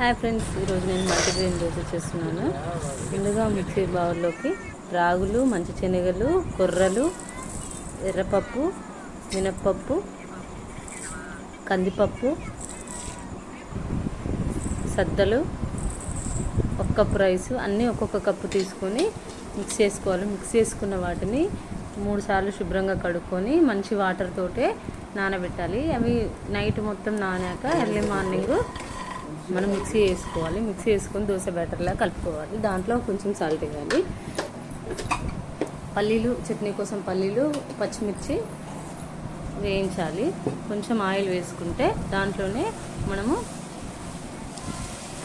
Hi friends, ఈరోజు నేను multigrain dosa చేస్తున్నాను. ముందుగా మిక్సీ బౌల్లోకి రాగులు, మంచి శనగలు, కొర్రలు, ఎర్రపప్పు, మినప్పప్పు, కందిపప్పు, సద్దలు, ఒక కప్పు రైసు అన్నీ ఒక్కొక్క కప్పు తీసుకొని మిక్స్ చేసుకోవాలి. మిక్స్ చేసుకున్న వాటిని 3 సార్లు శుభ్రంగా కడుక్కొని మంచి వాటర్ తోటే నానబెట్టాలి. అవి నైట్ మొత్తం నానాక ఎర్లీ మార్నింగ్ మనం మిక్సీ వేసుకోవాలి. మిక్సీ వేసుకొని దోశ బ్యాటర్లా కలుపుకోవాలి. దాంట్లో కొంచెం సాల్ట్ వేయాలి. పల్లీలు, చట్నీ కోసం పల్లీలు, పచ్చిమిర్చి వేయించాలి. కొంచెం ఆయిల్ వేసుకుంటే దాంట్లోనే మనము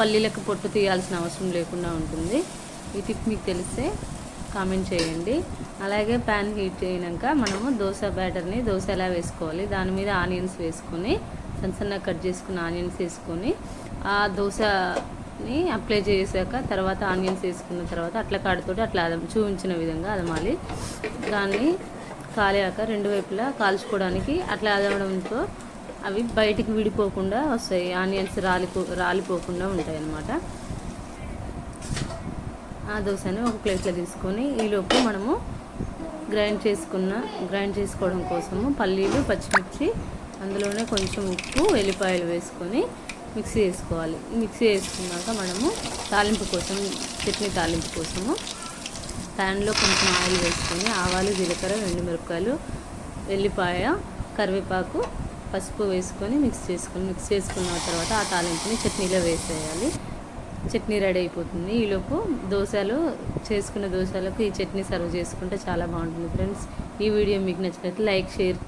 పల్లీలకు పొట్టు తీయాల్సిన అవసరం లేకుండా ఉంటుంది. ఈ టిప్ మీకు తెలిస్తే కామెంట్ చేయండి. అలాగే ప్యాన్ హీట్ అయినాక మనము దోశ బ్యాటర్ని దోశ ఎలా వేసుకోవాలి, దాని మీద ఆనియన్స్ వేసుకొని సన్నగా కట్ చేసుకున్న ఆనియన్స్ వేసుకొని ఆ దోశని అప్లై చేసాక తర్వాత ఆనియన్స్ వేసుకున్న తర్వాత అట్లా కాడుతోటి అట్లా చూపించిన విధంగా అదమాలి. దాన్ని కాలాక 2 వైపులా కాల్చుకోవడానికి అట్లా అదమడంతో అవి బయటికి విడిపోకుండా వస్తాయి. ఆనియన్స్ రాలిపోకుండా ఉంటాయి అన్నమాట. ఆ దోశని ఒక ప్లేట్లో తీసుకొని ఈలోపు మనము గ్రైండ్ చేసుకోవడం కోసము పల్లీలు, పచ్చిమిర్చి, అందులోనే కొంచెం ఉప్పు, వెల్లిపాయలు వేసుకొని మిక్సీ వేసుకోవాలి. మిక్సీ వేసుకున్నాక మనము చట్నీ తాలింపు కోసము ప్యాన్లో కొంచెం ఆయిల్ వేసుకొని ఆవాలు, జీలకర్ర, ఎండుమిరపకాయలు, వెల్లిపాయ, కరివేపాకు, పసుపు వేసుకొని మిక్స్ చేసుకున్న తర్వాత ఆ తాలింపుని చట్నీలో వేసేయాలి. చట్నీ రెడీ అయిపోతుంది. ఈలోపు చేసుకున్న దోశలకు ఈ చట్నీ సర్వ్ చేసుకుంటే చాలా బాగుంటుంది ఫ్రెండ్స్. ఈ వీడియో మీకు నచ్చినట్లయితే లైక్, షేర్